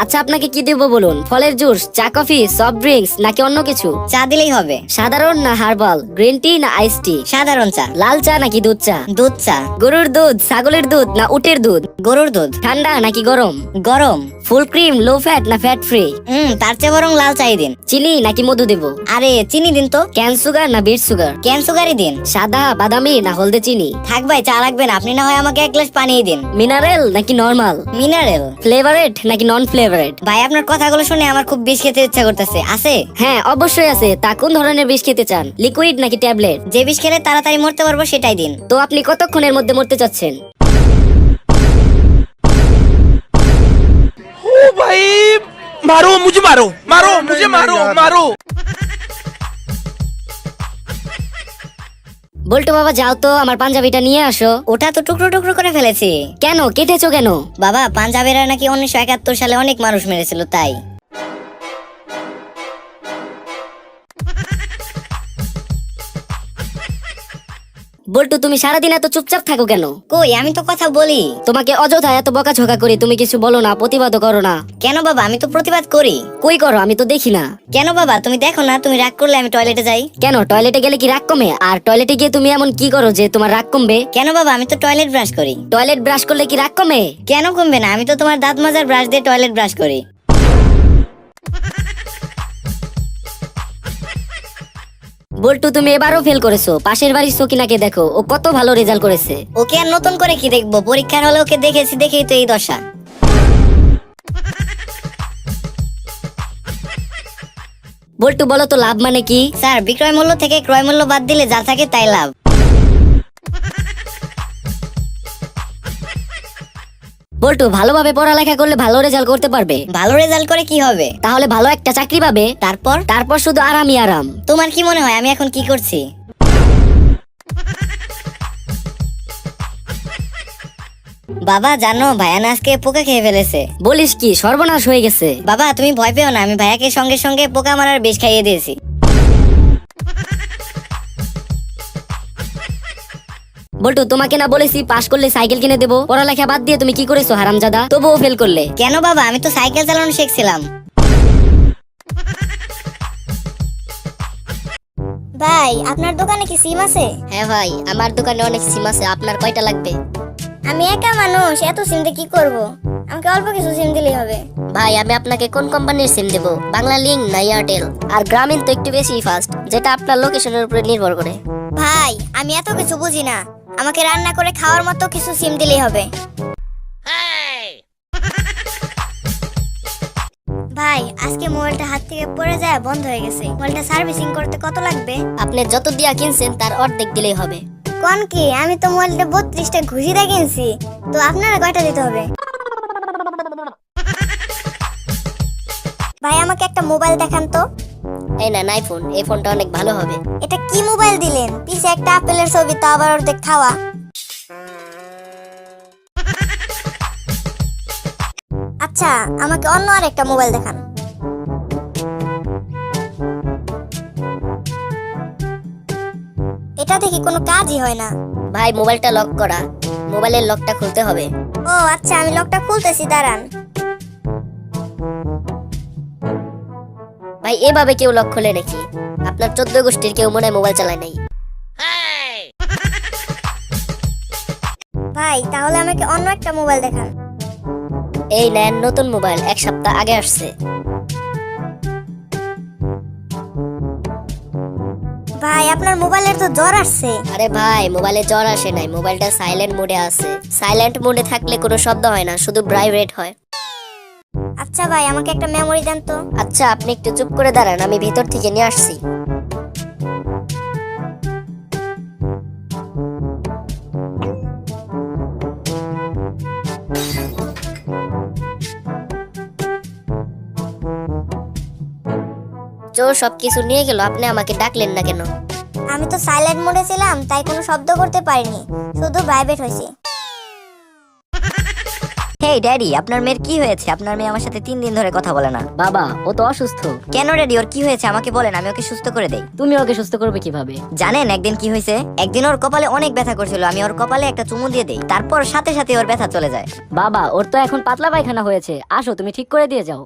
আচ্ছা আপনাকে কি দেবো বলুন? ফলের জুস, চা, কফি, সফট ড্রিঙ্কস নাকি অন্য কিছু? চা দিলেই হবে। সাধারণ না হার্বাল, গ্রিন টি না আইস টি? সাধারণ চা। লাল চা নাকি দুধ চা? দুধ চা। গরুর দুধ, ছাগলের দুধ না উটের দুধ? গরুর দুধ। ঠান্ডা নাকি গরম? গরম। ফুল ক্রিম, লো ফ্যাট না ফ্যাট ফ্রি? তার চেয়ে বরং লাল চাই দিন। চিনি নাকি মধু দেবো? আরে চিনি দিন তো। ক্যান সুগার না বিট সুগার? ক্যান সুগারই দিন। সাদা, বাদামি না হলদে চিনি? থাক ভাই, চা লাগবে না, আপনি না হয় আমাকে এক গ্লাস পানি দিন। মিনারেল নাকি নরমাল? মিনারেল। ফ্লেভারেট নাকি নন ফ্লেভারেট? ভাই আপনার কথাগুলো শুনে আমার খুব বিষ খেতে ইচ্ছা করতেছে, আছে? হ্যাঁ অবশ্যই আছে। তা কোন ধরনের বিষ খেতে চান? লিকুইড নাকি ট্যাবলেট? যে বিষ খেলে তাড়াতাড়ি মরতে পারবো সেটাই দিন। তো আপনি কতক্ষণের মধ্যে মরতে চাচ্ছেন? ओ भाई मारो मुझे, मारो मारो मुझे, मारो मारो। বল্টু বাবা যাও তো আমার পাঞ্জাবিটা নিয়ে আসো। ওটা তো টুকরো টুকরো করে ফেলেছি। কেন কেটেছো কেন? বাবা, পাঞ্জাবেরা নাকি 1971 সালে অনেক মানুষ মেরেছিল, তাই। বল্টু তুমি সারাদিন এত চুপচাপ থাকো কেন? কই, আমি তো কথা বলি। তোমাকে অযথা এত বকাঝকা করি, তুমি কিছু বলো না, প্রতিবাদও করো না। কেন বাবা, আমি তো প্রতিবাদ করি। কই করো? আমি তো দেখি না। কেন বাবা, তুমি দেখো না? তুমি রাগ করলে আমি টয়লেটে যাই। কেন টয়লেটে গেলে কি রাগ কমে? আর টয়লেটে গিয়ে তুমি এমন কি করো যে তোমার রাগ কমবে? কেন বাবা, আমি তো টয়লেট ব্রাশ করি। টয়লেট ব্রাশ করলে কি রাগ কমে? কেন কমবে না? আমি তো তোমার দাঁত মাজার ব্রাশ দিয়ে টয়লেট ব্রাশ করি। বল্টু তুমি এবারও ফেল করেছো। পাশের বাড়ির সকিনাকে দেখো, ও কত ভালো রেজাল্ট করেছে। ওকে আর নতুন করে কি দেখবো? পরীক্ষার হলে ওকে দেখেছি, দেখেই তো এই দশা। বল্টু বলো তো লাভ মানে কি? স্যার, বিক্রয় মূল্য থেকে ক্রয় মূল্য বাদ দিলে যা থাকে তাই লাভ। বল্টু ভালোভাবে পড়ালেখা করলে ভালো রেজাল্ট করতে পারবে। ভালো রেজাল্ট করে কি হবে? তাহলে ভালো একটা চাকরি পাবে। তারপর? তারপর শুধু আরামই আরাম। তোমার কি মনে হয় আমি এখন কি করছি? বাবা জানো, ভাইয়া না আজকে পোকা খেয়ে ফেলেছে। বলিস কি? সর্বনাশ হয়ে গেছে। বাবা তুমি ভয় পেও না, আমি ভাইয়াকে সঙ্গে সঙ্গে পোকা মারার বিষ খাইয়ে দিয়েছি। বল্টু তোমাকে না বলেছি পাশ করলে সাইকেল কিনে দেবো? পড়ালেখা বাদ দিয়ে তুমি কি করেছো হারামজাদা? তবুও ফেল করলে। কেন বাবা, আমি তো সাইকেল চালানো শিখছিলাম। ভাই, আপনার দোকানে কি সিম আছে? হ্যাঁ ভাই, আমার দোকানে অনেক সিম আছে। আপনার কয়টা লাগবে? আমি একা মানুষ, এত সিম দিয়ে কি করব? আমাকে অল্প কিছু সিম দিলেই হবে। ভাই আমি আপনাকে কোন কোম্পানির সিম দেবো? বাংলা লিংক না এয়ারটেল? আর গ্রামীণ তো একটু বেশি ফাস্ট, যেটা আপনার লোকেশনের উপরে নির্ভর করে। ভাই আমি এত কিছু বুঝি না, আমাকে রান্না করে খাওয়ার মতো কিছু সিম দিলেই হবে। ভাই আজকে মোবাইলটা হাত থেকে পড়ে যায়, বন্ধ হয়ে গেছে। মোবাইলটা সার্ভিসিং করতে কত লাগবে? আপনি যত দিয়া কিনছেন তার অর্ধেক দিলেই হবে। কোন কি? আমি তো মোবাইলটা 32টা ঘুষিটা কিনছি, তো আপনারা কয়টা দিতে হবে? ভাই আমাকে একটা মোবাইল দেখান তো। এই না আইফোন, এই ফোনটা অনেক ভালো হবে। এটা কি মোবাইল দিলেন? পিছে একটা আপেলের ছবি, তো আবার অর্ধেক খাওয়া। আচ্ছা আমাকে অন্য আর একটা মোবাইল দেখান। এটা দেখি কোনো কাজই হয় না। ভাই মোবাইলটা লক করা, মোবাইলের লকটা খুলতে হবে। ও আচ্ছা, আমি লকটা খুলতেছি, দাঁড়ান। ভাই এভাবে কেউ লক খোলে নাকি? আপনার 14 গোষ্ঠীর কেউ মনে হয় মোবাইল চালায় নাই। ভাই তাহলে আমাকে অন্য একটা মোবাইল দেখান। এই নেন নতুন মোবাইল, 1 সপ্তাহ আগে আসছে। ভাই আপনার মোবাইলের তো জ্বর আসছে। আরে ভাই মোবাইলে জ্বর আসে নাই, মোবাইলটা সাইলেন্ট মোডে আছে। সাইলেন্ট মোডে থাকলে কোনো শব্দ হয় না, শুধু ভাইব্রেট হয়। আচ্ছা ভাই আমাকে একটা মেমোরি দেন তো। আচ্ছা আপনি একটু চুপ করে দাঁড়ান, আমি ভিতর থেকে নিয়ে আসছি। চোর সবকিছু নিয়ে গেল, আপনি আমাকে ডাকলেন না কেন? আমি তো সাইলেন্ট মোডে ছিলাম, তাই কোনো শব্দ করতে পারিনি, শুধু ভাইব্রেট হয়েছে। হেই ড্যাডি, আপনার মেয়ের কি হয়েছে? আপনার মেয়ে আমার সাথে 3 দিন ধরে কথা বলে না। বাবা, ও তো অসুস্থ। কেন ড্যাডি, ওর কি হয়েছে আমাকে বলেন, আমি ওকে সুস্থ করে দেই। তুমি ওকে সুস্থ করবে কিভাবে? জানেন একদিন কি হয়েছে? একদিন ওর কপালে অনেক ব্যথা করছিল, আমি ওর কপালে একটা চুমু দিয়ে দেই, তারপর সাথে সাথে ওর ব্যথা চলে যায়। বাবা, ওর তো এখন পাতলা পায়খানা হয়েছে, আসো তুমি ঠিক করে দিয়ে যাও।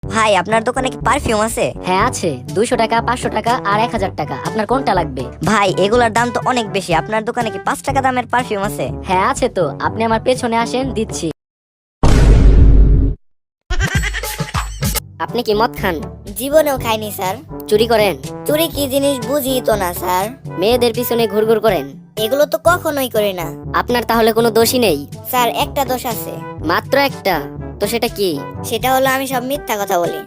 ভাই, আপনার দোকানে কি পারফিউম আছে? হ্যাঁ আছে, 200 টাকা, 500 টাকা আর 1000 টাকা। আপনার কোনটা লাগবে? ভাই, এগুলার দাম তো অনেক বেশি, আপনার দোকানে কি 5 টাকা দামের পারফিউম আছে? হ্যাঁ আছে তো, আপনি আমার পেছনে আসেন, দিচ্ছি। আপনি কি মদ খান? জীবনেও খাইনি স্যার। চুরি করেন? চুরি কি জিনিস বুঝি তো না স্যার। মেয়েদের পিছনে ঘুরঘুর করেন? এগুলো তো কখনোই করি না। আপনার তাহলে কোনো দোষই নেই? স্যার, একটা দোষ আছে। মাত্র একটা? তো সেটা কি? সেটা হলো আমি সব মিথ্যা কথা বলি।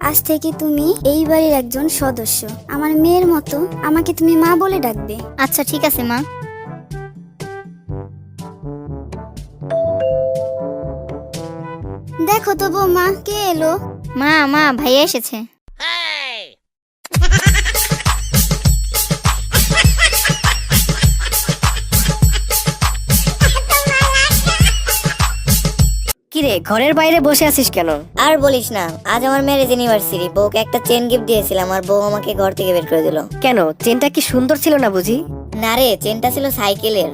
আজ থেকে তুমি এই বাড়ির একজন সদস্য। আমার মেয়ের মতো আমাকে তুমি মা বলে ডাকবে। আচ্ছা ঠিক আছে মা। দেখো তো বৌমা, কে এলো? মা ভাইয়া এসেছে। কিরে, ঘরের বাইরে বসে আছিস কেন? আর বলিস না, আজ আমার ম্যারেজ অ্যানিভার্সারি। বউকে একটা চেন গিফট দিয়েছিলাম, আর বউ আমাকে ঘর থেকে বের করে দিল। কেন, চেনটা কি সুন্দর ছিল না বুঝি? না রে, চেনটা ছিল সাইকেলের।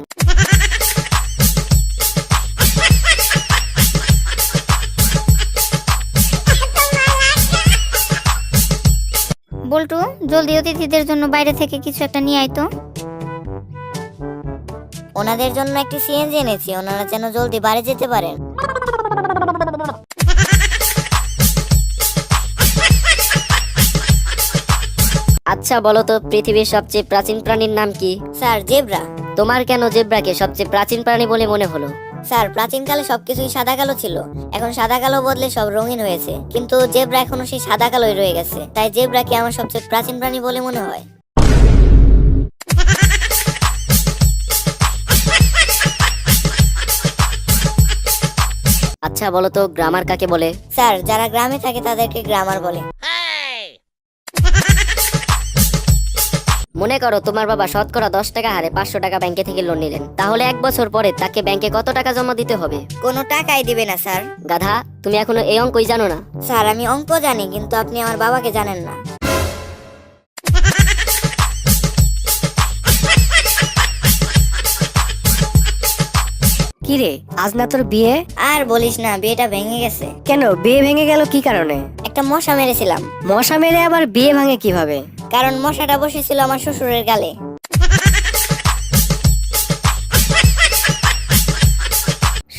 বল্টু, জলদি অতিথিদের জন্য বাইরে থেকে কিছু একটা নিয়ে আয় তো। ওনাদের জন্য একটি সিএনজি এনেছি, ওনারা যেন জলদি বাড়ি যেতে পারেন। আচ্ছা বলো তো, পৃথিবীর সবচেয়ে প্রাচীন প্রাণীর নাম কি? Sir, zebra. তোমার কেন জেব্রাকে সবচেয়ে প্রাচীন প্রাণী বলে মনে হলো? স্যার, প্রাচীনকালে সবকিছুই সাদা কালো ছিল, এখন সাদা কালো বদলে সব রঙিন হয়েছে, কিন্তু জেব্রা এখনো সেই সাদা কালোই রয়ে গেছে, তাই জেব্রাকে আমার সবচেয়ে প্রাচীন প্রাণী বলে মনে হয়। আচ্ছা বলো তো, গ্রামার কাকে বলে? স্যার, যারা গ্রামে থাকে তাদেরকে গ্রামার বলে। মনে করো তোমার বাবা শতকরা 10 টাকা হারে 500 টাকা ব্যাংকে থেকে লোন নিলেন, তাহলে 1 বছর পরে তাকে ব্যাংকে কত টাকা জমা দিতে হবে? কোনো টাকাই দিবে না স্যার। গাধা, তুমি এখনো এই অঙ্কই জানো না? স্যার, আমি অঙ্ক জানি, কিন্তু আপনি আমার বাবাকে জানেন না। কিরে, আজ না তোর বিয়ে? আর বলিস না, বিয়েটা ভেঙে গেছে। কেন, বিয়ে ভেঙে গেল কি কারণে? একটা মশা মেরেছিলাম। মশা মেরে আবার বিয়ে ভাঙে কিভাবে? কারণ মশাটা বসেছিল আমার শ্বশুরের গালে।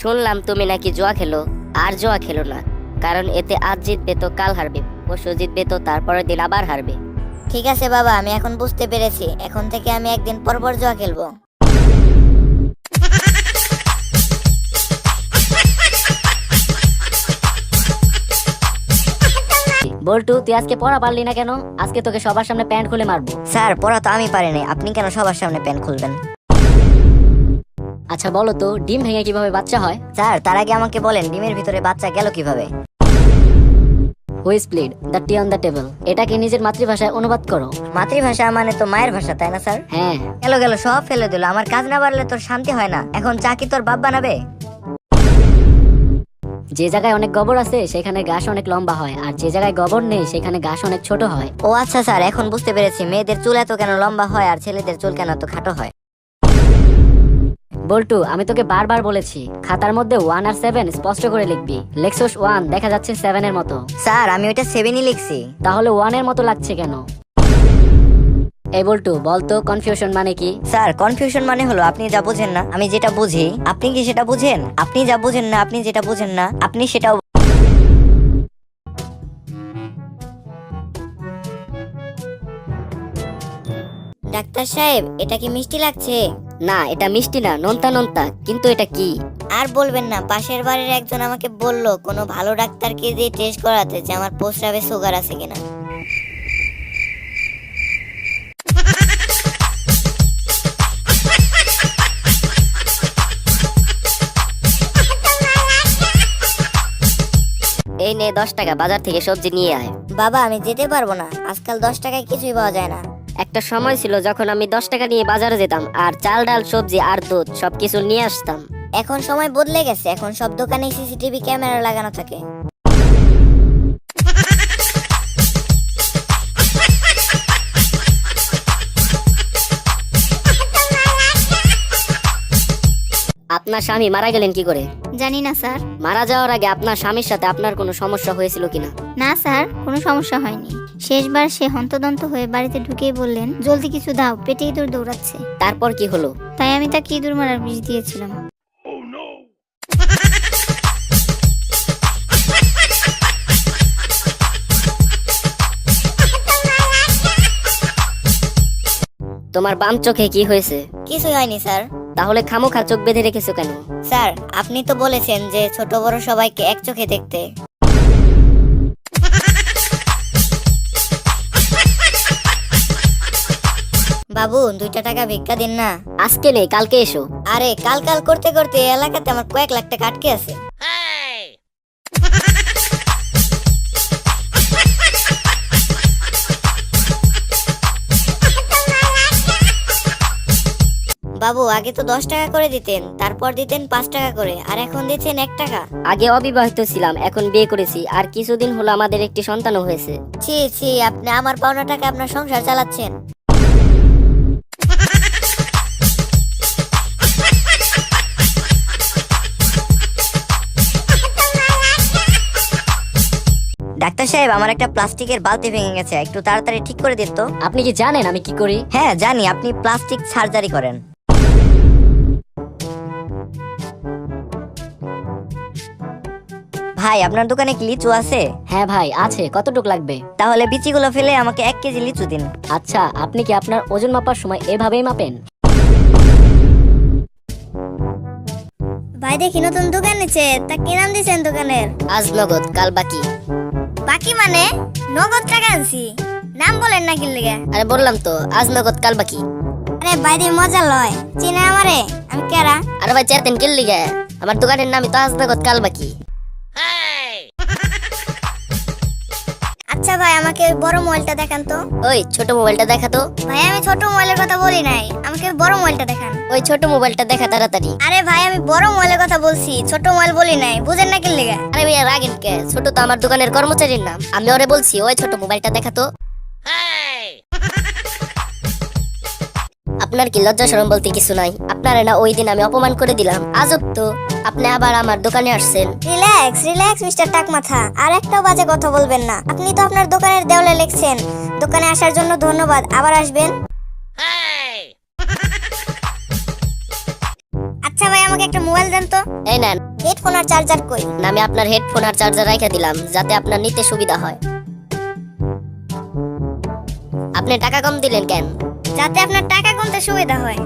শুনলাম তুমি নাকি জুয়া খেলো। আর জুয়া খেলো না, কারণ এতে আজ জিতবে তো কাল হারবে, পরশু জিতবে তো তারপরের দিন আবার হারবে। ঠিক আছে বাবা, আমি এখন বুঝতে পেরেছি, এখন থেকে আমি একদিন পর পর জুয়া খেলবো। বল্টু, তুই আজকে পড়া পারলি না কেন? আজকে তোকে সবার সামনে প্যান্ট খুলে মারবো। স্যার, পড়া তো আমি পারিনি, আপনি কেন সবার সামনে প্যান্ট খুলবেন? আচ্ছা বলো তো, ডিম ভেঙে কিভাবে বাচ্চা হয়? স্যার, তার আগে আমাকে বলেন ডিমের ভিতরে বাচ্চা গেল কিভাবে? Who split the tea on the table, এটাকে নিজের মাতৃভাষায় অনুবাদ করো। মাতৃভাষা মানে তো মায়ের ভাষা, তাই না স্যার? হ্যাঁ। গেল সব ফেলে দিল, আমার কাজ না বাড়লে তোর শান্তি হয় না। এখন চা কি তোর বাপ বানাবে? যে জায়গায় অনেক গোবর আছে সেখানে ঘাস অনেক লম্বা হয়, আর যে জায়গায় গোবর নেই সেখানে ঘাস অনেক ছোট হয়। ও আচ্ছা স্যার, এখন বুঝতে পেরেছি মেয়েদের চুল এত কেন লম্বা হয় আর ছেলেদের চুল কেন এত খাটো হয়। বল্টু, আমি তোকে বারবার বলেছি খাতার মধ্যে 1 আর 7 স্পষ্ট করে লিখবি। লেখছস 1, দেখা যাচ্ছে 7 এর মতো। স্যার, আমি ওইটা 7ই লিখছি। তাহলে 1 এর মতো লাগছে কেন? এই বল্টু, বলতো কনফিউশন মানে কি? স্যার, কনফিউশন মানে হলো আপনি যা বুঝেন না আমি যেটা বুঝি, আপনি কি সেটা বুঝেন? আপনি যা বুঝেন না আপনি যেটা বুঝেন না আপনি সেটাও। ডাক্তার সাহেব, এটা কি মিষ্টি লাগছে? না, এটা মিষ্টি না, নোনতা নোনতা। কিন্তু এটা কি? আর বলবেন না, পাশের বাড়ির একজন আমাকে বলল কোনো ভালো ডাক্তারকে দিয়ে টেস্ট করাতে যে আমার প্রস্রাবে সুগার আছে কিনা। এই নে 10 টাকা, বাজার থেকে সবজি নিয়ে আয়। বাবা আমি যেতে পারবো না, আজকাল 10 টাকায় কিছুই পাওয়া যায় না। একটা সময় ছিল যখন আমি 10 টাকা নিয়ে বাজারে যেতাম আর চাল ডাল সবজি আর দুধ সবকিছু নিয়ে আসতাম। এখন সময় বদলে গেছে, এখন সব দোকানে সিসিটিভি ক্যামেরা লাগানো থাকে। আপনার স্বামী মারা গেলেন কি করে? জানি না স্যার। মারা যাওয়ার আগে আপনার স্বামীর সাথে আপনার কোনো সমস্যা হয়েছিল কিনা? না স্যার, কোনো সমস্যা হয়নি। শেষবার সে হন্তদন্ত হয়ে বাড়িতে ঢুকেই বললেন, জলদি কিছু দাও, পেটে ইঁদুর দৌড়াচ্ছে। তারপর কি হলো? তাই আমি তাকে ইঁদুর মারার বিষ দিয়েছিলাম। তোমার বাম চোখে কি হয়েছে? কিছুই হয়নি স্যার। তাহলে খামোখা চোখ বেঁধে রেখেছো কেন? স্যার আপনি তো বলেছেন যে ছোট বড় সবাইকে এক চোখে দেখতে। বাবু 2টা টাকা ভিক্ষা দিন না। আজকে নেই, কালকে এসো। আরে কাল কাল করতে করতে এই এলাকাতে আমার কয়েক লাখ টাকা আটকে আছে। বাবু আগে তো 10 টাকা করে দিতেন, তারপর দিতেন 5 টাকা করে, আর এখন দিচ্ছেন 1 টাকা। আগে অবিবাহিত ছিলাম, এখন বিয়ে করেছি, আর কিছুদিন হলো আমাদের একটি সন্তানও হয়েছে। ছি ছি, আপনি আমার পাওনা টাকা আপনার সংসার চালাচ্ছেন। ডাক্তার সাহেব, আমার একটা প্লাস্টিকের বালতি ভেঙে গেছে, একটু তাড়াতাড়ি ঠিক করে দিন তো। আপনি কি জানেন আমি কি করি? হ্যাঁ জানি, আপনি প্লাস্টিক সার্জারি করেন। ভাই আপনার দোকানে কি লিচু আছে? হ্যাঁ ভাই আছে, কতটুক লাগবে? তাহলে বিচিগুলো ফেলে আমাকে 1 কেজি লিচু দিন। আচ্ছা, আপনি কি আপনার ওজন মাপার সময় এভাবেই মাপেন? ভাই দেখি নতুন দোকান নিচ্ছে, তা কি নাম দিয়েছেন দোকানের? আজ নগদ কাল বাকি। বাকি মানে নগদ টাকা আনছি, নাম বলেন না কি লেগে? আরে বললাম তো, আজ নগদ কাল বাকি। আরে বাইরে মজা লয়, চিনা আমারে? আমি কেরা? আরে ভাই চেতেন কি লিগে? আমার দোকানের নামই তো আজ নগদ কাল বাকি। আচ্ছা ভাই আমাকে ওই বড় মোবাইলটা দেখান তো। ওই ছোট মোবাইলটা দেখা তো। ভাই আমি ছোট মোবাইলের কথা বলি নাই, আমাকে বড় মোবাইলটা দেখান। ওই ছোট মোবাইলটা দেখা তাড়াতাড়ি। আরে ভাই আমি বড় মোবাইলের কথা বলছি, ছোট মোবাইল বলি নাই, বুঝেন না কি লেগে? আরে ভাইয়া রাগেন কে? ছোট তো আমার দোকানের কর্মচারীর নাম, আমি ওরে বলছি ওই ছোট মোবাইলটা দেখা তো। আপনার কি লজ্জা শরম বলতে কিছু নাই? আপনারে না ওই দিন আমি অপমান করে দিলাম, আজব তো আপনি আবার আমার দোকানে আসছেন। রিল্যাক্স রিল্যাক্স মিস্টার টাক মাথা, আর একটাও বাজে কথা বলবেন না। আপনি তো আপনার দোকানের দেওয়ালে লিখছেন, দোকানে আসার জন্য ধন্যবাদ, আবার আসবেন। আচ্ছা ভাই আমাকে একটা মোবাইল দেন তো। এই নেন। হেডফোন আর চার্জার কই? না, আমি আপনার হেডফোন আর চার্জার রাইখা দিলাম যাতে আপনার নিতে সুবিধা হয়। আপনি টাকা কম দিলেন কেন? যাতে আপনার টাকা গুনতে সুবিধা হয়।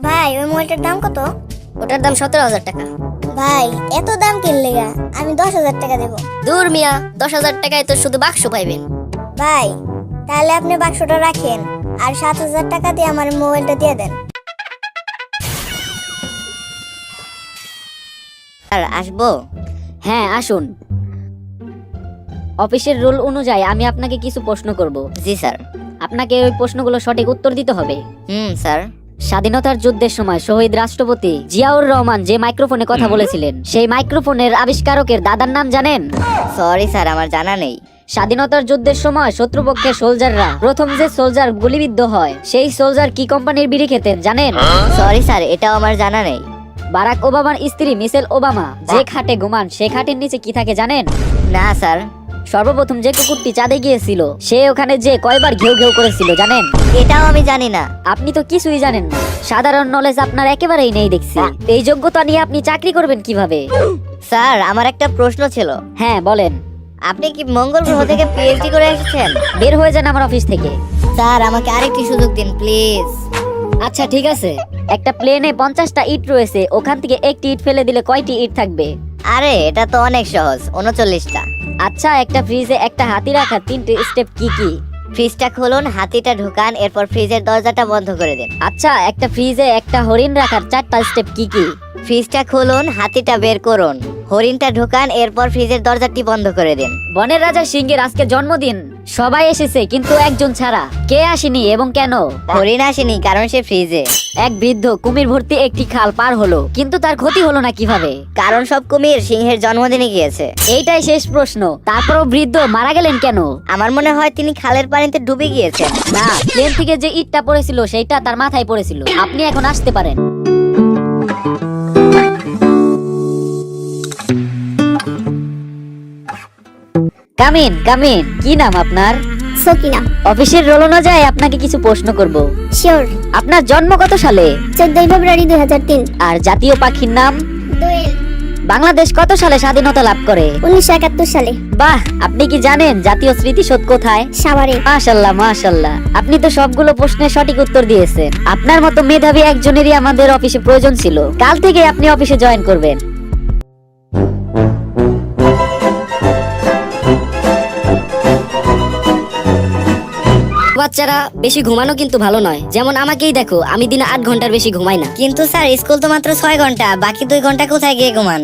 ভাই ওই মোবাইলটার দাম কত? ওটার দাম 17,000 টাকা। ভাই এত দাম কিনলে গা, আমি 10,000 টাকা দেবো। দূর মিয়া, 10,000 টাকায় তো শুধু বাক্স পাইবেন। ভাই তাহলে আপনি বাক্সটা রাখেন, আর 7,000 টাকা দিয়ে আমার মোবাইলটা দিয়ে দেন। আর আসবো? হ্যাঁ আসুন। অফিসের রুল অনুযায়ী আমি আপনাকে কিছু প্রশ্ন করব। জি স্যার। আপনাকে ওই প্রশ্নগুলো সঠিক উত্তর দিতে হবে। স্যার। স্বাধীনতার যুদ্ধের সময় শহীদ রাষ্ট্রপতি জিয়াউর রহমান যে মাইক্রোফোনে কথা বলেছিলেন, সেই মাইক্রোফোনের আবিষ্কারকের দাদার নাম জানেন? সরি স্যার, আমার জানা নেই। স্বাধীনতার যুদ্ধের সময় শত্রুপক্ষের সোলজাররা প্রথম যে সোলজার গুলিবিদ্ধ হয়, সেই সোলজার কি কোম্পানির বিড়ি খেতেন জানেন? সরি স্যার, এটাও আমার জানা নেই। বারাক ওবামার স্ত্রী মিশেল ওবামা যে খাটে ঘুমান, সে খাটের নিচে কি থাকে জানেন? না স্যার। সর্বপ্রথম যে কুকুরটি চাঁদে গিয়েছিল, সে ওখানে যে কয়বার ঘেউ ঘেউ করেছিল জানেন? এটাও আমি জানি না। আপনি তো কিছুই জানেন না, সাধারণ নলেজ আপনার একেবারেই নেই দেখছি। এই যোগ্যতা নিয়ে আপনি চাকরি করবেন কিভাবে? স্যার আমার একটা প্রশ্ন ছিল। হ্যাঁ বলেন। আপনি কি মঙ্গল গ্রহ থেকে পিএইচডি করে এসেছেন? বের হয়ে যান আমার অফিস থেকে। স্যার আমাকে আরেকটি সুযোগ দিন প্লিজ। আচ্ছা ঠিক আছে, একটা প্লেনে 50টা ইট রয়েছে, ওখান থেকে একটি ইট ফেলে দিলে কয়টি ইট থাকবে? আরে এটা তো অনেক সহজ, 39টা। আচ্ছা একটা ফ্রিজে একটা হাতি রাখার 3টে স্টেপ কি কি? ফ্রিজটা খুলুন, হাতিটা ঢুকান, এরপর ফ্রিজের দরজাটা বন্ধ করে দিন। আচ্ছা একটা ফ্রিজে একটা হরিণ রাখার 4টা স্টেপ কি কি? ফ্রিজটা খুলুন, হাতিটা বের করুন, হরিণটা ঢোকান, এরপর ফ্রিজের দরজাটি বন্ধ করে দিন। বনের রাজা সিংহের আজকে জন্মদিন, সবাই এসেছে কিন্তু একজন ছাড়া। কে আসেনি এবং কেন? হরিণ আসেনি কারণ সে ফ্রিজে। এক বৃদ্ধ কুমির ভর্তি একটি খাল পার হলো, কিন্তু তার ক্ষতি হলো না কিভাবে? কারণ সব কুমির সিংহের জন্মদিনে গিয়েছে। এইটাই শেষ প্রশ্ন। তারপরও বৃদ্ধ মারা গেলেন কেন? আমার মনে হয় তিনি খালের পানিতে ডুবে গিয়েছেন। না, প্লেন থেকে যে ইটটা পড়েছিল সেইটা তার মাথায় পড়েছিল। আপনি এখন আসতে পারেন। Come in come in. কি নাম আপনার? সকিনা। অফিসের রোল অনুযায়ী আপনাকে কিছু প্রশ্ন করব। শিওর। আপনার জন্ম কত সালে? 14 ফেব্রুয়ারি 2003। আর জাতীয় পাখির নাম? দোয়েল। বাংলাদেশ কত সালে স্বাধীনতা লাভ করে? 1971 সালে। বাহ, আপনি কি জানেন জাতীয় স্মৃতিসৌধ কোথায়? সাভারে। মাশাল্লাহ মাশাল্লাহ, আপনি তো সবগুলো প্রশ্নের সঠিক উত্তর দিয়েছেন। আপনার মতো মেধাবী একজনেরই আমাদের অফিসে প্রয়োজন ছিল। কাল থেকে আপনি অফিসে জয়েন করবেন। বাচ্চারা, বেশি ঘুমানো কিন্তু ভালো নয়। যেমন আমাকেই দেখো, আমি দিনে 8 ঘন্টার বেশি ঘুমাই না। কিন্তু স্যার স্কুল তো মাত্র 6 ঘন্টা, বাকি 2 ঘন্টা কোথায় গিয়ে ঘুমান?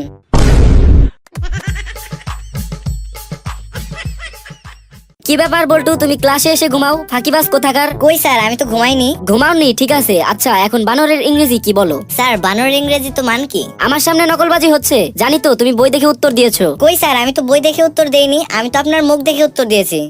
কি ব্যাপার বল্টু, তুমি ক্লাসে এসে ঘুমাও? ফাঁকিবাজ কোথাকার। কই স্যার, আমি তো ঘুমাইনি। ঘুমাওনি? ঠিক আছে। আচ্ছা, এখন বানরের ইংরেজি কি বলো? স্যার বানর ইংরেজি তো মান কি? আমার সামনে নকলবাজি হচ্ছে। জানি তো, তুমি বই দেখে উত্তর দিয়েছো। কই স্যার, আমি তো বই দেখে উত্তর দেইনি, আমি তো আপনার মুখ দেখে উত্তর দিয়েছি।